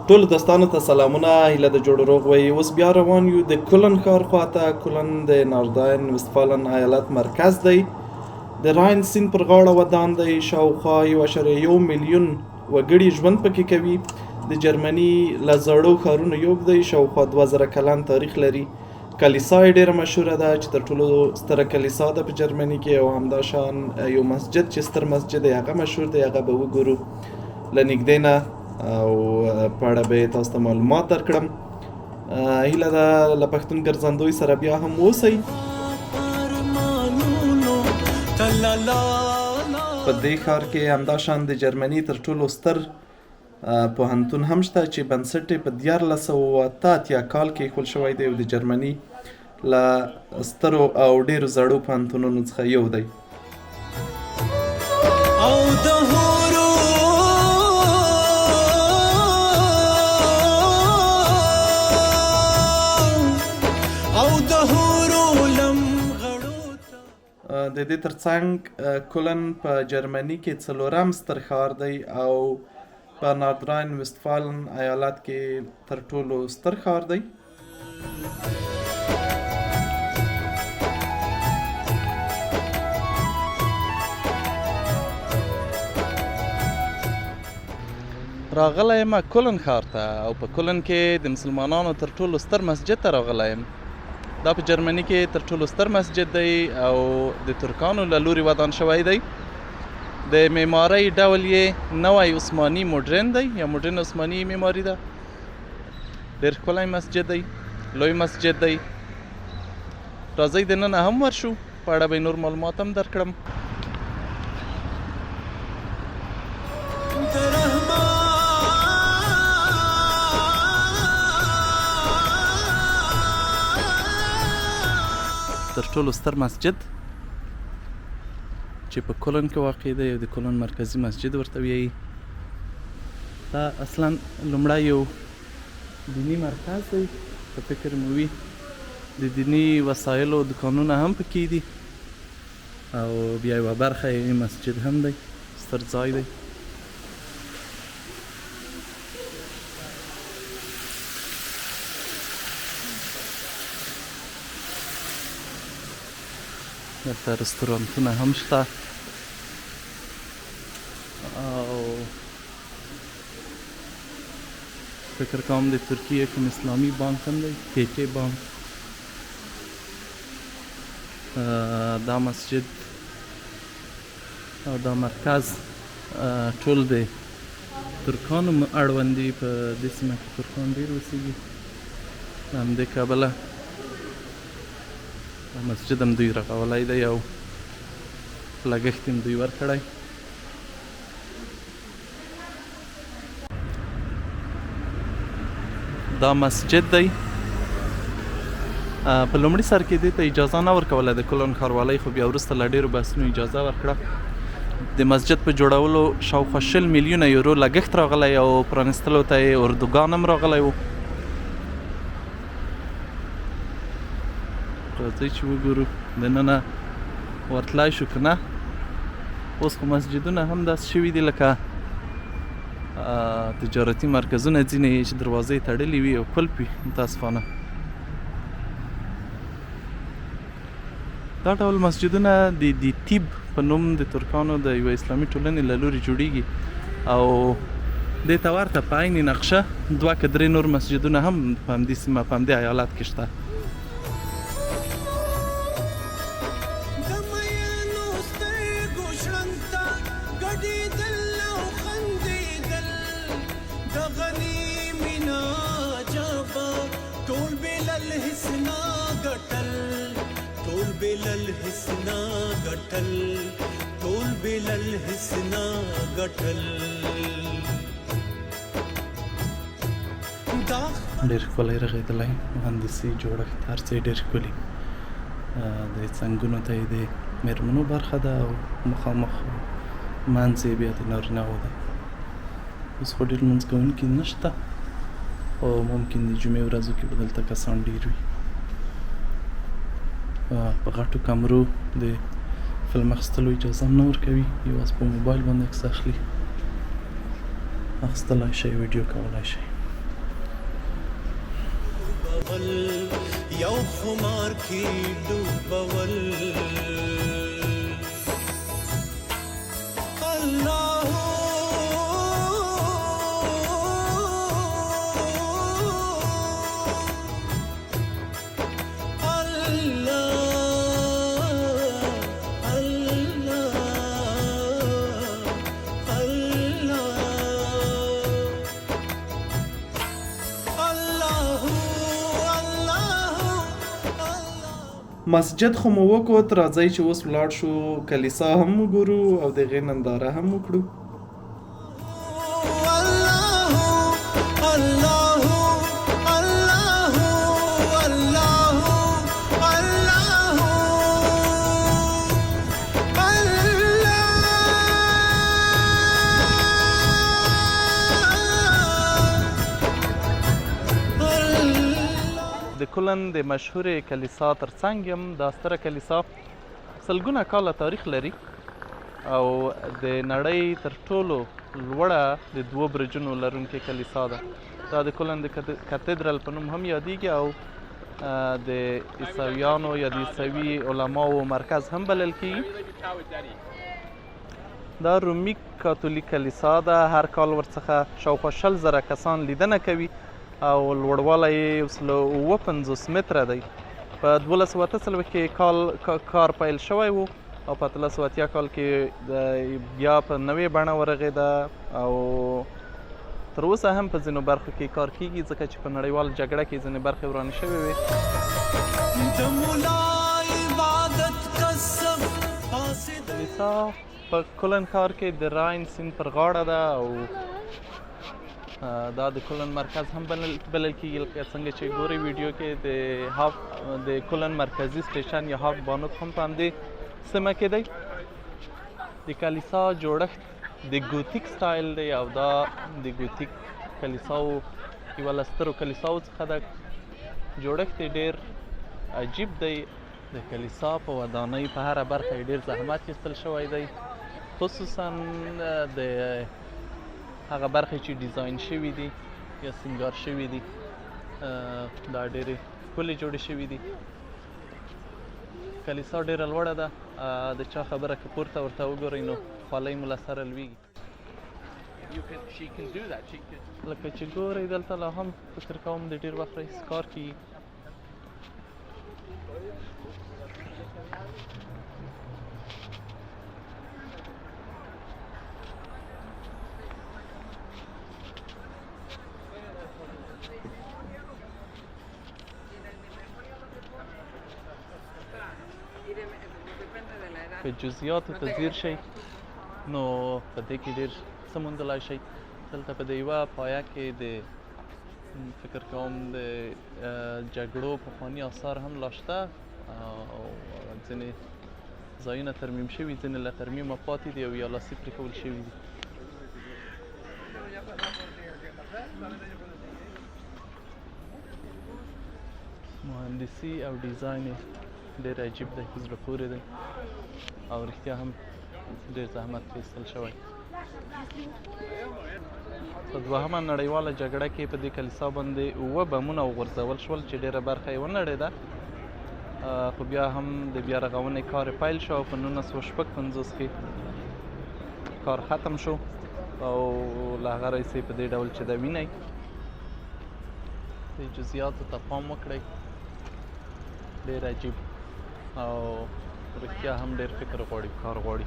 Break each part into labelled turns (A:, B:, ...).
A: ټولو دوستانو ته سلامونه، هیله د جوړ روغ وئ. اوس بیا روان یو د کولن ښار خواته. کولن د نارداین وستفالن ایالت مرکز دی. د راین سیند پر غاړه ودان دی. شاوخوا 1.1 میلیون وګړي ژوند پکې کوي. د جرمني له زړو ښارونو یو دی. شاوخوا 2000 کلن تاریخ لري. کلیسا یې ډېره مشهوره ده چې تر ټولو ستره کلیسا ده په جرمني کې، او همداشان یو مسجد چې ستر مسجد دی هغه مشهور دی. هغه به وګورو له نږدې نه او په اړه به تاسو ته معلومات درکړم. هیله ده له پښتون ګرځندوی سره بیا هم اوسئ. په دې ښار کې همداشان د جرمني تر ټولو ستر پوهنتون هم شته چې بنسټ یې په 1488 کال کې ایښودل شوی دی، او د جرمني له سترو او ډېرو زړو پوهنتونونو څخه یو دی. د دې ترڅنګ کولن په جرمني کې 4م ستر ښار دی، او په ناردراین وستفالن ایالت کې تر ټولو ستر ښار دی. راغلی یم کولن ښار ته، او په کولن کې د مسلمانانو تر ټولو ستر مسجد ته راغلی یم. دا په جرمني کې تر ټولو ستر مسجد دی، او د ترکانو له لوري ودان شوی دی. د معمارۍ ډول یې نوی عثماني موډرن دی، یا موډرن عثماني معماري ده. ډېر ښکلی مسجد دی، لوی مسجد دی. راځئ دننه هم ورشو، په اړه به یې نور معلومات هم درکړم. تر ټولو ستر مسجد چې په کولن کې واقع دی، او د کولن مرکزي مسجد ورته وایي. دا اصلا لومړی یو دینی مرکز دی، په فکر مې وي د دیني وسایلو دکانونه هم پکې دي، او بیا یوه برخه یې مسجد هم دی، ستر ځای دی. دلته رستورانتونه هم شته، او فکر کوم د ترکیه کوم اسلامي بانک هم دی، پیټې بانک. دا مسجد او دا مرکز ټول د ترکانو اړوند دي. په دې سیمه کې ترکان ډېر اوسېږي، له همدې کبله مسجد هم دوی رغولی دی، او لګښت هم دوی ورکړی. دا مسجد دی. په لومړي سر کې دې ته اجازه نه ورکوله د کولن ښاروالۍ، خو بیا وروسته له ډېرو بحثونو اجازه ورکړه. د مسجد په جوړولو شاوخوا 20 میلیونه یورو لګښت راغلی، او پرانستلو ته یې اردوګان هم راغلی و. راځئ چې وګورو دننه ورتلی شو که نه. اوس خو مسجدونه هم داسې شوي دي لکه تجارتي مرکزونه ځینې چې دروازې تړلې وي او قلف وي، متاسفانه. دا ډول مسجدونه د تیب په نوم د ترکانو د یوه اسلامي ټولنې له لوري جوړیږي، او دې ته ورته په عین نقشه 2 که 3 نور مسجدونه هم په همدې سیمه په همدې ایالت کې شته. ډېر ښکلی رغېدلی مهندسي جوړښت، هر څه یې ډېر ښکلي. د څنګونو ته یې د مېرمنو برخه ده، او مخامخ منځ یې بیا د نارینه‌وو ده. اوس خو ډېر لمونځ کوونکي نشته، او ممکن د جمعې ورځو کې به دلته کسان ډېر وي. په غټو کمرو د فلم اخیستلو اجازه هم نه ورکوي، یوازې په موبایل باندې عکس اخلي. اخیستلی شئ، ویډیو کولی شئ.
B: کول یو خمار کې ډوبول الله
A: مسجد خو مو وکوت، راځئ چې اوس ولاړ شو کلیسا هم وګورو او د هغې ننداره هم وکړو. د کلن د مشهور کلیسا ترڅنګ یم. دا ستره کلیسا سلګونه کاله تاریخ لري او د نړۍ تر ټولو لوړه د 2 برجونو لرونکې کلیسا ده. دا د کلن د کاتدرال په نوم هم یادیږي او د عیسویانو یا د عیسوي علماو مرکز هم بلل کیږي. دا رومي کاتولیک کلیسا ده. هر کال ورڅخه شاوخوا 20,000 کسان لیدنه کوي او لوړوالی یې 150 متره دی. په 1298 کې کار پیل شوی و او په 1380 کال کې بیا په نوې بڼه ورغېده او تر اوسه هم په ځینو برخو کې کار کیږي ځکه چې په نړیواله جګړه کې ځینې برخې ورانې شوې وې. کلیسا په کلن ښار کې د راین سیند پر غاړه ده او دا د کلن مرکز هم بلل کېږي. لکه څنګه چې ګورئ ویډیو کې د کلن مرکزي سټیشن یا هاف بانوک هم په همدې سیمه کې دی. د کلیسا جوړښت د ګوتیک سټایل دی او دا د ګوتیک کلیساو یوه له سترو کلیساو څخه ده. جوړښت یې ډېر عجیب دی. د کلیسا په ودانۍ په هره برخه یې ډېر زحمت ایستل شوی دی، خصوصا د هغه برخې چې ډیزاین شوي دي یا سینګار شوي دي دا ډېرې ښکلې جوړې شوي دي. کلیسا ډېره لوړه ده. د چا خبره که پورته ورته وګورئ نو خولۍ مو له سره لویږي. لکه چې ګورئ دلته لا هم فکر کوم د ډېر وخت راهیسې کار کېږي. که جزئیاتو ته ځیر شئ نو په دې کې ډېر څه موندلی شئ. دلته په دې یوه پایه کې د فکر کوم د جګړو پخواني آثار هم لا شته او ځینې ځایونه ترمیم شوي، ځینې له ترمیمه پاتې دي او یا لاسي پرېښول شوي دي. مهندسي او ډیزاین یې ډېر عجیب دی، په زړه پورې دی او رښتیا هم ډېر زحمت پرې ایستل شوی. په 2مه نړیواله جګړه کې په دې کلیسا باندې 7 بمونه وغورځول شول چې ډېره برخه یې ونړېده، خو بیا هم د بیا رغونې کار یې پیل شو او په 1956 کې کار ختم شو او له هغه راهیسې په دې ډول چې دا وینئ. د جزئیاتو ته پام وکړئ، ډېر عجیب او رښتیا هم ډېر فکر غواړي، کار غواړي.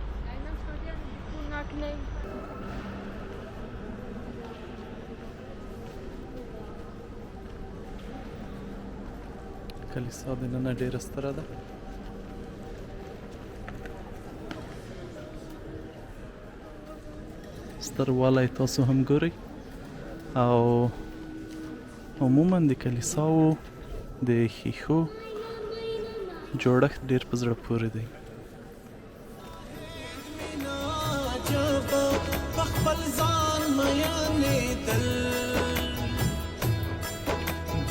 A: کلیسا دننه ډېره ستره ده. ستروالی تاسو هم ګورئ او عموما د کلیساو د ښیښو جوړښت ډېر په زړه پورې دی.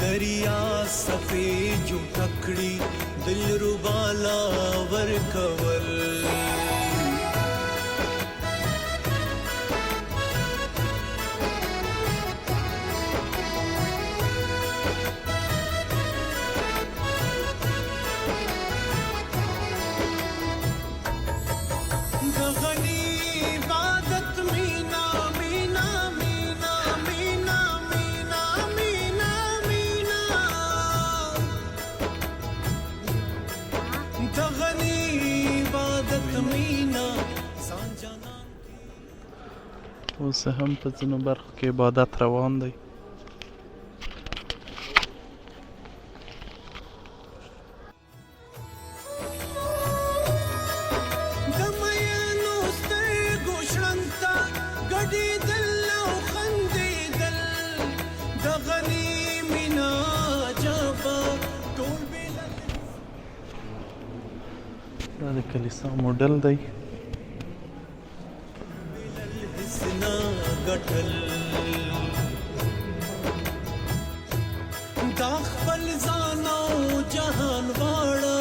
B: دریا سفید جو ټکړي دلربا لا ورکول
A: اوس هم په ځینو برخو کې عبادت روان دی.
B: د مینو سترګو شړنګ ته ګډېدل او خندېدل د غني مینا جبه ټول بېله
A: دا د کلیسا موډل دی.
B: حسنا ګټل دا خپل ځان او جهان واړه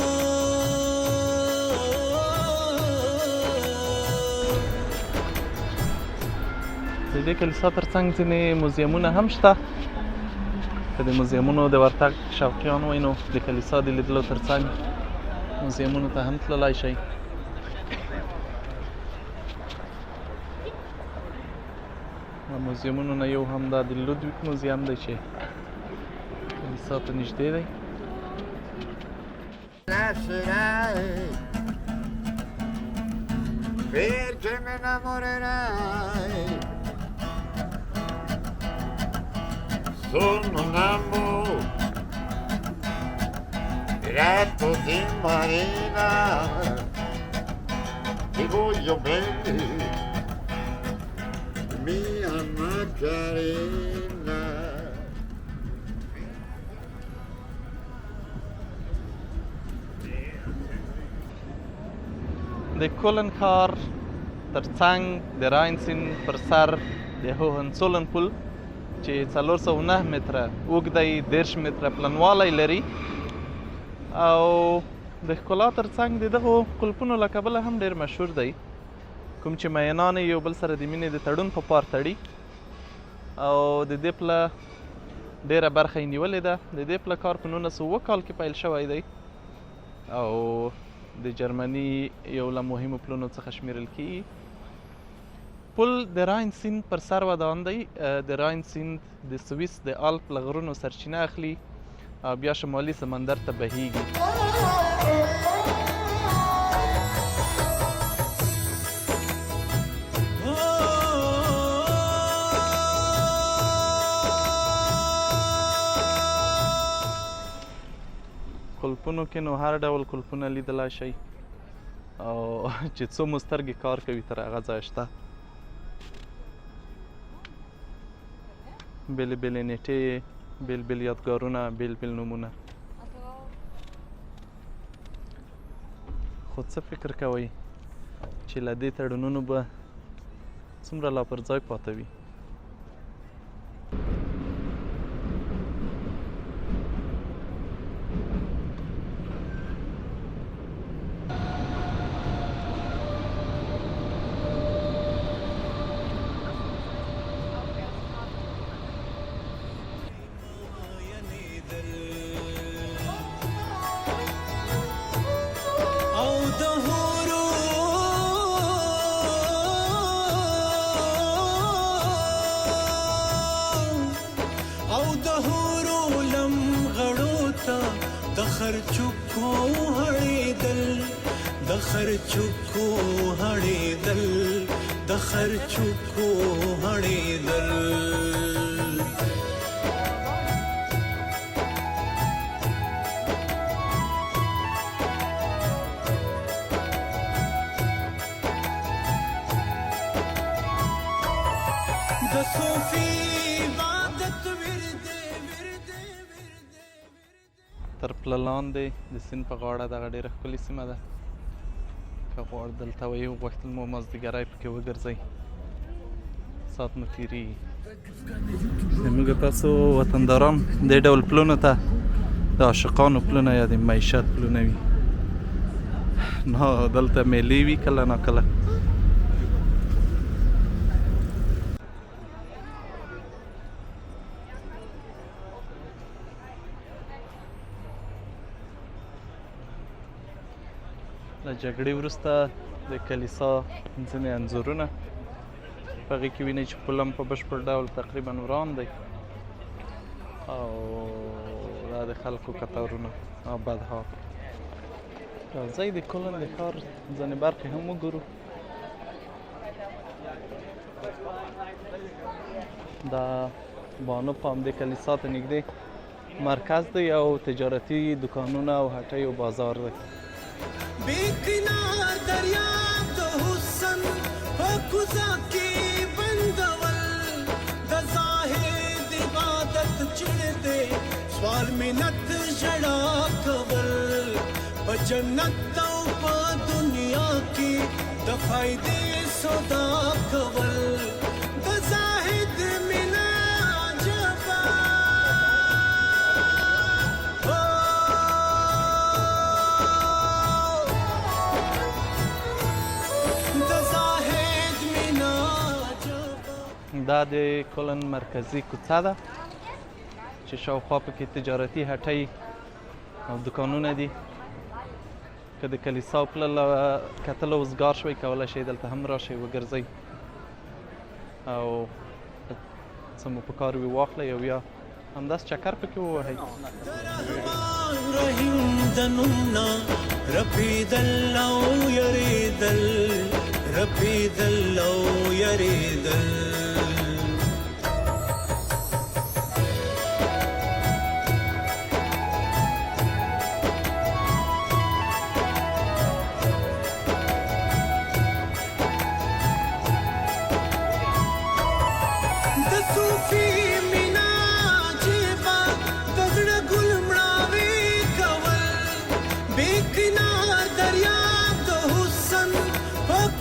A: د دې کلیسا تر څنګ ځینې موزیمونه هم شته. که د موزیمونو د ورتګ شوقیان وئ نو د کلیسا د لیدلو تر څنګ موزیمونو ته هم تللی شئ. موزیمونو نه یو هم دا د لودویک موزیم دی چې کلیسا ته نږدې دی.
C: Perché me innamorerai? Sono un amore diretto di marina, ti voglio bene, mia Macarena.
A: د کولن ښار تر څنګ د راین سیند پر سر د هوهنسولن پل چې 409 متره اوږد دی، 30 متره پلنوالی لري او د ښکلا تر څنګ د دغو قلفونو له کبله هم ډېر مشهور دی. کوم چې مینان یو بل سره د مینې د تړون په پار تړي او د دې پله ډېره برخه یې نیولې ده. د دې پله کار په 1907 کال کې پیل شوی دی او د جرمني یو له مهمو پلونو څخه شمیرل کیږي. پل د راین سیند پر سر ودان دی. د راین سیند د سویس د آلپ له غرونو سرچینه اخلي او بیا شمالي سمندر ته بهیږي. قلفونو کې نو هر ډول قلفونه لیدلی شئ او چې څو مو سترګې کار کوي تر هغه ځایه شته. بېلې بېلې نیټې، بېل بېل یادګارونه، بېل بېل نومونه. خو څه فکر کوئ چې له دې تړونونو به څومره لا پر ځای پاته وي؟ تر پله لاندې د سیند په غاړه دغه ډېره ښکلې سیمه ده. که غواړئ دلته ویې غوښتل مو مازدیګری پکې وګرځئ، ساعت مو تېرېږي. زموږ تاسو وطنداران دې ډول پلونو ته د عاشقانو پلونه یا د معیشت پلونه وي. نو دلته میلې وي کله ناکله. له جګړې وروسته د کلیسا ځینې انځورونه په هغې کې وینئ چې پل هم په بشپړ ډول تقریبا وران دی او دا د خلکو کتارونه او بدحال. راځئ د کولن د ښار ځینې برخې هم وګورو. دا بانو په همدې کلیسا ته نږدې مرکز دی او تجارتي دکانونه او هټۍ او بازار دی.
B: बेकिनार दरियाब द हुस्न हो खुदा की बंदवल द जाहिद इबादत चिड़दे सवाल मिन्नत जड़ा कवल बजन्नत तौबा दुनिया की द फायदे सौदा कवल द जाहिद मिना जबा
A: دا د کلن مرکزی کوڅه ده چې شاوخوا پکې تجارتي هټۍ او دکانونه دي. که د کلیسا کتل وزګار شوئ کولی شئ دلته هم راشئ وګرځئ او څه مو په کار وي واخلئ او یا همداسې چکر پکې ووهئ.
B: رحیم دنونا ربی دلو یریدل ربی دلو یریدل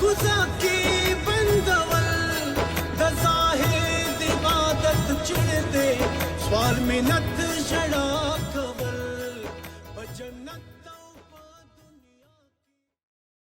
B: खुदा की बंदवल द जाहिद इबादत चिड़दे सवाल मिन्नत जड़ा कवल